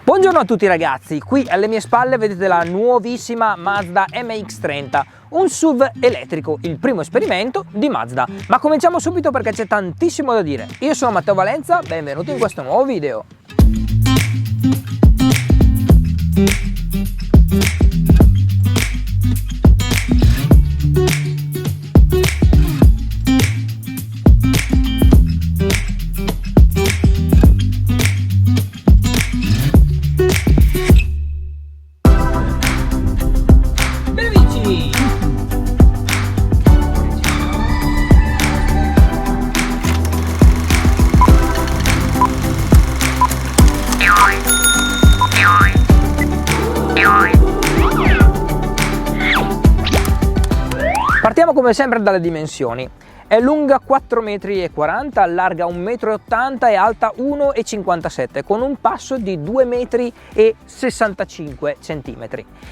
Buongiorno a tutti ragazzi, qui alle mie spalle vedete la nuovissima Mazda MX-30, un SUV elettrico, il primo esperimento di Mazda. Ma cominciamo subito perché c'è tantissimo da dire. Io sono Matteo Valenza, benvenuti in questo nuovo video. Partiamo come sempre dalle dimensioni. È lunga 4,40 m, larga 1,80 m e alta 1,57 m, con un passo di 2,65 cm.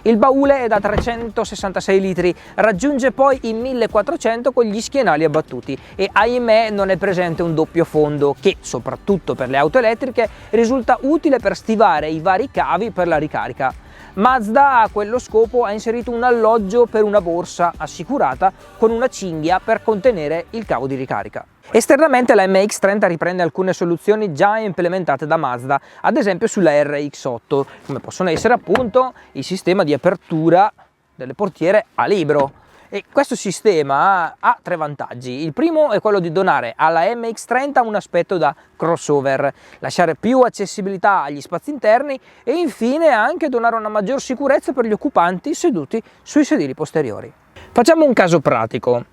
Il baule è da 366 litri, raggiunge poi i 1400 con gli schienali abbattuti e ahimè non è presente un doppio fondo che, soprattutto per le auto elettriche, risulta utile per stivare i vari cavi per la ricarica. Mazda a quello scopo ha inserito un alloggio per una borsa assicurata con una cinghia per contenere il cavo di ricarica. Esternamente la MX-30 riprende alcune soluzioni già implementate da Mazda, ad esempio sulla RX-8, come possono essere appunto il sistema di apertura delle portiere a libero. E questo sistema ha tre vantaggi. Il primo è quello di donare alla MX-30 un aspetto da crossover, lasciare più accessibilità agli spazi interni e infine anche donare una maggior sicurezza per gli occupanti seduti sui sedili posteriori. Facciamo un caso pratico.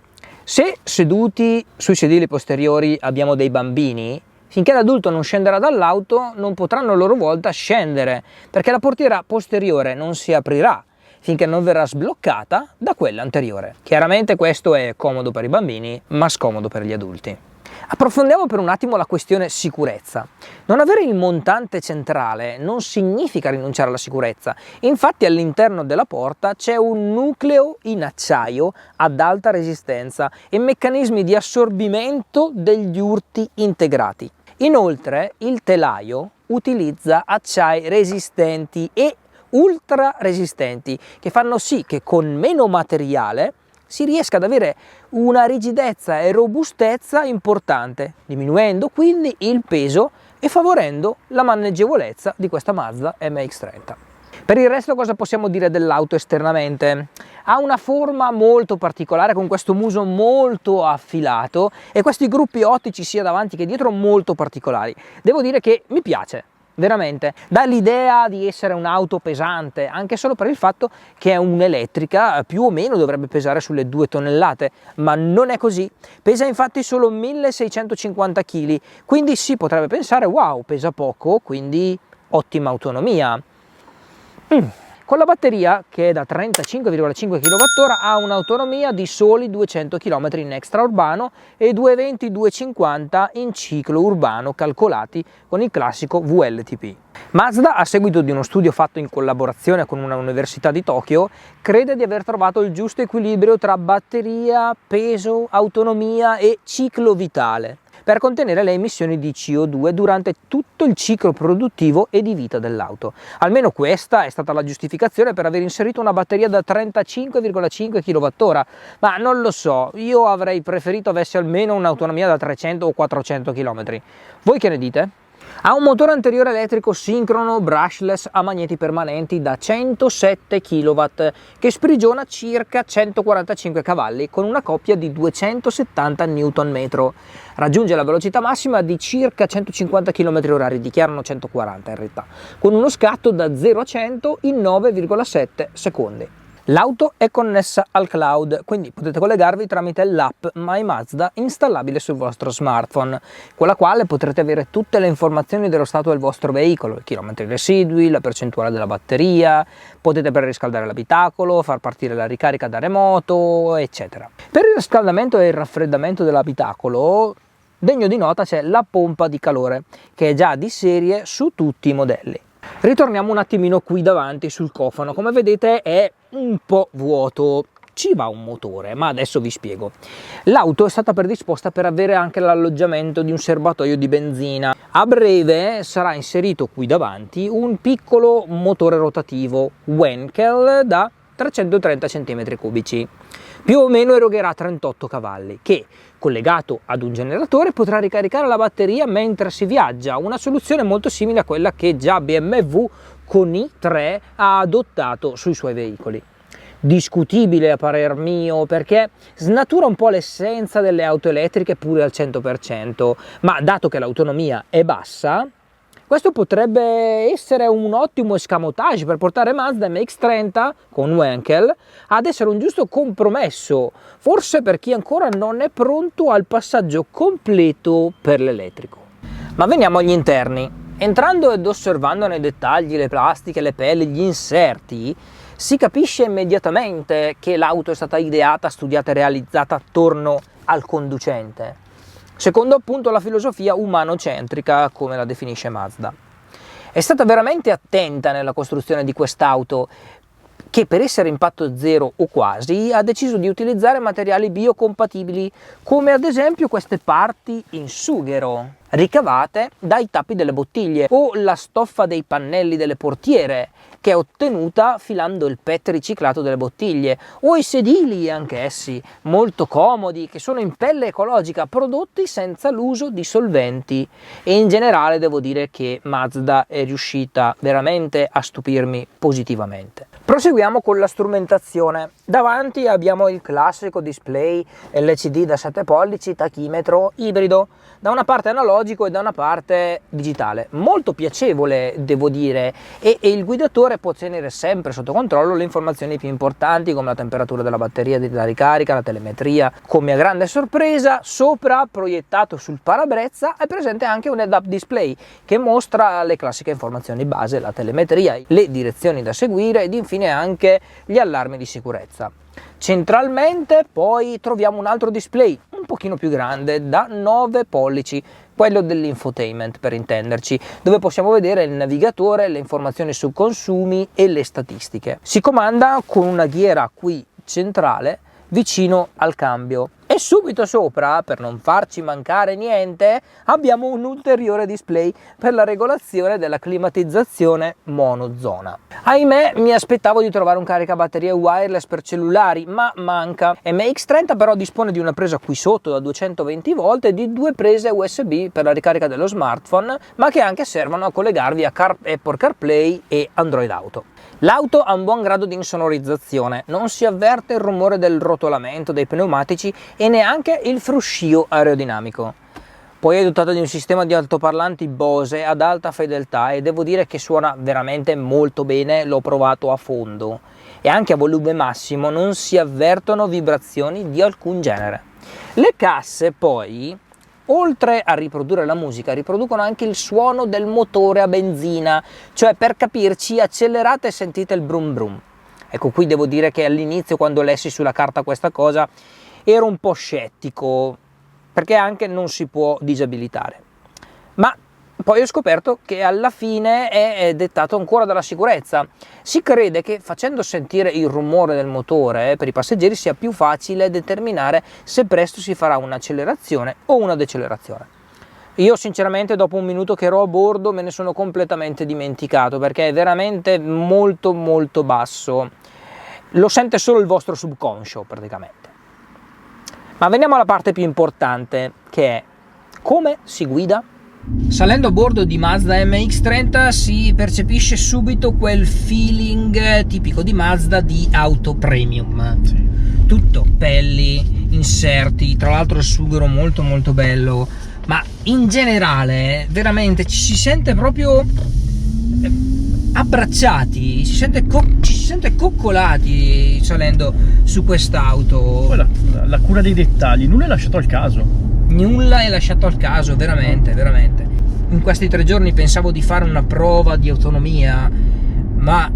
Se seduti sui sedili posteriori abbiamo dei bambini, finché l'adulto non scenderà dall'auto non potranno a loro volta scendere perché la portiera posteriore non si aprirà finché non verrà sbloccata da quella anteriore. Chiaramente questo è comodo per i bambini, ma scomodo per gli adulti. Approfondiamo per un attimo la questione sicurezza. Non avere il montante centrale non significa rinunciare alla sicurezza. Infatti all'interno della porta c'è un nucleo in acciaio ad alta resistenza e meccanismi di assorbimento degli urti integrati. Inoltre il telaio utilizza acciai resistenti e ultra resistenti che fanno sì che con meno materiale si riesca ad avere una rigidezza e robustezza importante, diminuendo quindi il peso e favorendo la maneggevolezza di questa Mazda MX-30. Per il resto cosa possiamo dire dell'auto esternamente? Ha una forma molto particolare con questo muso molto affilato e questi gruppi ottici sia davanti che dietro molto particolari. Devo dire che mi piace. Veramente, dà l'idea di essere un'auto pesante, anche solo per il fatto che è un'elettrica, più o meno dovrebbe pesare sulle 2 tonnellate, ma non è così, pesa infatti solo 1650 kg, quindi si potrebbe pensare wow, pesa poco, quindi ottima autonomia. Con la batteria, che è da 35,5 kWh, ha un'autonomia di soli 200 km in extraurbano e 220-250 in ciclo urbano calcolati con il classico VLTP. Mazda, a seguito di uno studio fatto in collaborazione con una università di Tokyo, crede di aver trovato il giusto equilibrio tra batteria, peso, autonomia e ciclo vitale per contenere le emissioni di CO2 durante tutto il ciclo produttivo e di vita dell'auto. Almeno questa è stata la giustificazione per aver inserito una batteria da 35,5 kWh, ma non lo so, io avrei preferito avesse almeno un'autonomia da 300 o 400 km. Voi che ne dite? Ha un motore anteriore elettrico sincrono brushless a magneti permanenti da 107 kW che sprigiona circa 145 cavalli con una coppia di 270 Nm. Raggiunge la velocità massima di circa 150 km/h, dichiarano 140 in realtà, con uno scatto da 0 a 100 in 9,7 secondi. L'auto è connessa al cloud, quindi potete collegarvi tramite l'app My Mazda installabile sul vostro smartphone, con la quale potrete avere tutte le informazioni dello stato del vostro veicolo, i chilometri residui, la percentuale della batteria, potete preriscaldare l'abitacolo, far partire la ricarica da remoto, eccetera. Per il riscaldamento e il raffreddamento dell'abitacolo, degno di nota c'è la pompa di calore, che è già di serie su tutti i modelli. Ritorniamo un attimino qui davanti sul cofano, come vedete è un po' vuoto. ci va un motore, ma adesso vi spiego. L'auto è stata predisposta per avere anche l'alloggiamento di un serbatoio di benzina. A breve sarà inserito qui davanti un piccolo motore rotativo Wankel da 330 cm3, più o meno erogherà 38 cavalli, che collegato ad un generatore potrà ricaricare la batteria mentre si viaggia, una soluzione molto simile a quella che già BMW con i3 ha adottato sui suoi veicoli. Discutibile a parer mio, perché snatura un po' l'essenza delle auto elettriche pure al 100%, ma dato che l'autonomia è bassa, questo potrebbe essere un ottimo escamotage per portare Mazda MX-30 con Wankel ad essere un giusto compromesso, forse per chi ancora non è pronto al passaggio completo per l'elettrico. Ma veniamo agli interni. Entrando ed osservando nei dettagli le plastiche, le pelli, gli inserti, si capisce immediatamente che l'auto è stata ideata, studiata e realizzata attorno al conducente, secondo appunto la filosofia umanocentrica, come la definisce Mazda. È stata veramente attenta nella costruzione di quest'auto, che per essere impatto zero o quasi ha deciso di utilizzare materiali biocompatibili, come ad esempio queste parti in sughero ricavate dai tappi delle bottiglie, o la stoffa dei pannelli delle portiere che è ottenuta filando il PET riciclato delle bottiglie, o i sedili anch'essi molto comodi che sono in pelle ecologica, prodotti senza l'uso di solventi. E in generale devo dire che Mazda è riuscita veramente a stupirmi positivamente. Proseguiamo con la strumentazione. Davanti abbiamo il classico display LCD da 7 pollici, tachimetro ibrido, da una parte analogico e da una parte digitale, molto piacevole devo dire, e il guidatore può tenere sempre sotto controllo le informazioni più importanti come la temperatura della batteria della ricarica, la telemetria. Come a grande sorpresa, sopra, proiettato sul parabrezza, è presente anche un head-up display che mostra le classiche informazioni base, la telemetria, le direzioni da seguire ed infine anche gli allarmi di sicurezza. Centralmente poi troviamo un altro display un pochino più grande da 9 pollici, quello dell'infotainment per intenderci, dove possiamo vedere il navigatore, le informazioni su consumi e le statistiche. Si comanda con una ghiera qui centrale vicino al cambio, e subito sopra, per non farci mancare niente, abbiamo un ulteriore display per la regolazione della climatizzazione monozona. Ahimè, mi aspettavo di trovare un caricabatterie wireless per cellulari, ma manca. MX-30 però dispone di una presa qui sotto da 220 volt e di 2 prese USB per la ricarica dello smartphone, ma che anche servono a collegarvi a Apple CarPlay e Android Auto. L'auto ha un buon grado di insonorizzazione, non si avverte il rumore del rotolamento dei pneumatici e neanche il fruscio aerodinamico. Poi è dotata di un sistema di altoparlanti Bose ad alta fedeltà e devo dire che suona veramente molto bene, l'ho provato a fondo, e anche a volume massimo non si avvertono vibrazioni di alcun genere. Le casse poi, oltre a riprodurre la musica, riproducono anche il suono del motore a benzina, cioè per capirci accelerate e sentite il brum brum. Ecco, qui devo dire che all'inizio, quando lessi sulla carta questa cosa, ero un po' scettico, perché anche non si può disabilitare. Ma poi ho scoperto che alla fine è dettato ancora dalla sicurezza. Si crede che facendo sentire il rumore del motore per i passeggeri sia più facile determinare se presto si farà un'accelerazione o una decelerazione. Io sinceramente dopo un minuto che ero a bordo me ne sono completamente dimenticato, perché è veramente molto molto basso. Lo sente solo il vostro subconscio praticamente. Ma veniamo alla parte più importante, che è come si guida. Salendo a bordo di Mazda MX-30 si percepisce subito quel feeling tipico di Mazda di auto premium. Sì. Tutto pelli, inserti, tra l'altro il sughero molto molto bello, ma in generale veramente ci si sente proprio abbracciati, ci si sente coccolati salendo su quest'auto. La cura dei dettagli, nulla è lasciato al caso. Nulla è lasciato al caso, veramente, veramente. In questi 3 giorni pensavo di fare una prova di autonomia, ma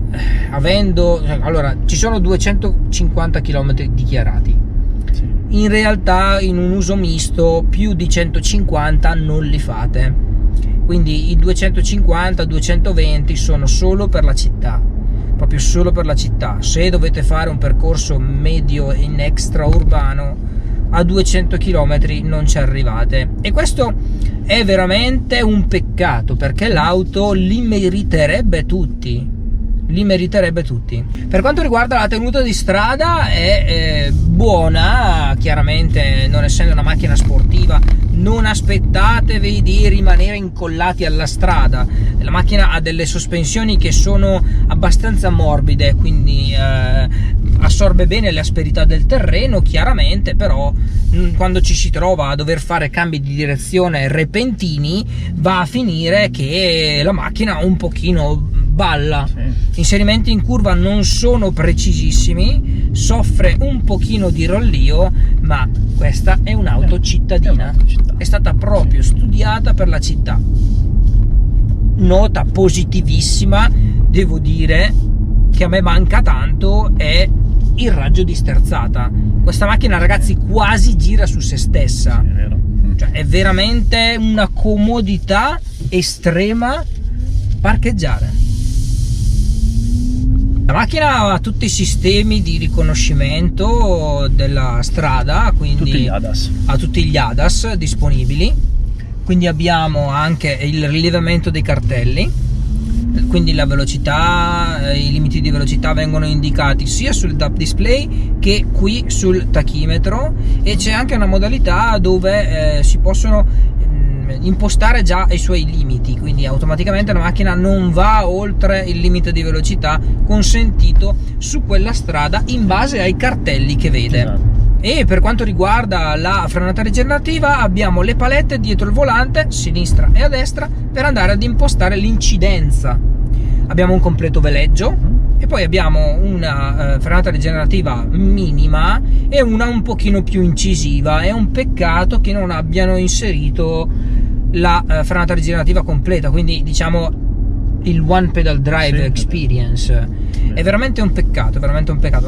allora, ci sono 250 km dichiarati. Sì. In realtà in un uso misto più di 150 non li fate. Quindi i 250-220 sono solo per la città. proprio solo per la città. Se dovete fare un percorso medio in extraurbano, a 200 km non ci arrivate, e questo è veramente un peccato, perché l'auto li meriterebbe tutti. Per quanto riguarda la tenuta di strada è buona, chiaramente non essendo una macchina sportiva non aspettatevi di rimanere incollati alla strada. La macchina ha delle sospensioni che sono abbastanza morbide, quindi assorbe bene le asperità del terreno, chiaramente, però quando ci si trova a dover fare cambi di direzione repentini va a finire che la macchina un pochino balla. Sì. Inserimenti in curva non sono precisissimi, soffre un pochino di rollio, ma questa è un'auto cittadina, è stata proprio studiata per la città. Nota positivissima, devo dire, che a me manca tanto, è il raggio di sterzata. Questa macchina, ragazzi, quasi gira su se stessa. Sì, è vero. Cioè, è veramente una comodità estrema parcheggiare. La macchina ha tutti i sistemi di riconoscimento della strada, quindi ha tutti gli ADAS disponibili, quindi abbiamo anche il rilevamento dei cartelli, quindi la velocità, i limiti di velocità vengono indicati sia sul DAP display che qui sul tachimetro, e c'è anche una modalità dove si possono impostare già i suoi limiti, quindi automaticamente la macchina non va oltre il limite di velocità consentito su quella strada in base ai cartelli che vede. Esatto. E per quanto riguarda la frenata rigenerativa abbiamo le palette dietro il volante, a sinistra e a destra, per andare ad impostare l'incidenza. Abbiamo un completo veleggio e poi abbiamo una frenata rigenerativa minima e una un pochino più incisiva. È un peccato che non abbiano inserito la frenata rigenerativa completa, quindi diciamo il one pedal drive experience. È veramente un peccato,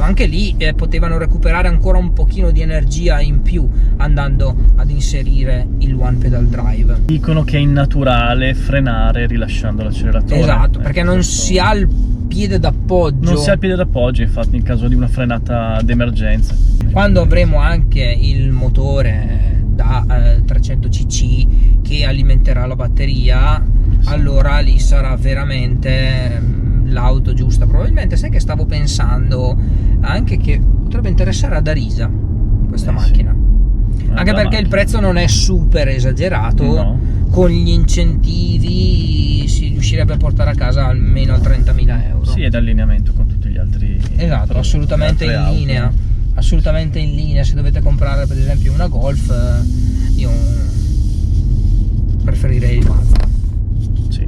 anche lì potevano recuperare ancora un pochino di energia in più andando ad inserire il one pedal drive. Dicono che è innaturale frenare rilasciando l'acceleratore. Esatto, perché non si ha il piede d'appoggio. Non si ha il piede d'appoggio, infatti, in caso di una frenata d'emergenza. Quando avremo anche il motore da 300 cc che alimenterà la batteria, sì, allora lì sarà veramente l'auto giusta. Probabilmente, sai che stavo pensando anche che potrebbe interessare ad Arisa questa macchina, sì, anche perché il prezzo non è super esagerato, no. Con gli incentivi si riuscirebbe a portare a casa almeno 30.000 euro. Sì, è d'allineamento con tutti gli altri. Esatto, assolutamente in linea. Assolutamente in linea. Se dovete comprare per esempio una Golf, io preferirei il Mazda. Sì.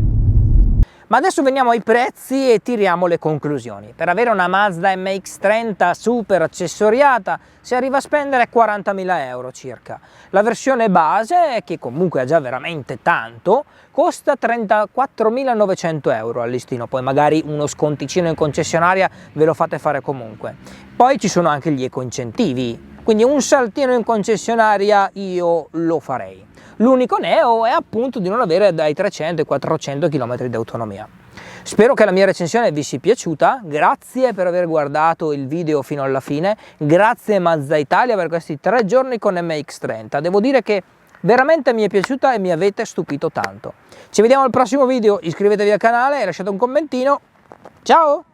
Ma adesso veniamo ai prezzi e tiriamo le conclusioni. Per avere una Mazda MX-30 super accessoriata si arriva a spendere 40.000 euro circa. La versione base, che comunque ha già veramente tanto, costa 34.900 euro al listino, poi magari uno sconticino in concessionaria ve lo fate fare comunque. Poi ci sono anche gli eco-incentivi, quindi un saltino in concessionaria io lo farei. L'unico neo è appunto di non avere dai 300 ai 400 km di autonomia. Spero che la mia recensione vi sia piaciuta, grazie per aver guardato il video fino alla fine, grazie Mazda Italia per questi 3 giorni con MX-30, devo dire che veramente mi è piaciuta e mi avete stupito tanto. Ci vediamo al prossimo video, iscrivetevi al canale e lasciate un commentino, ciao!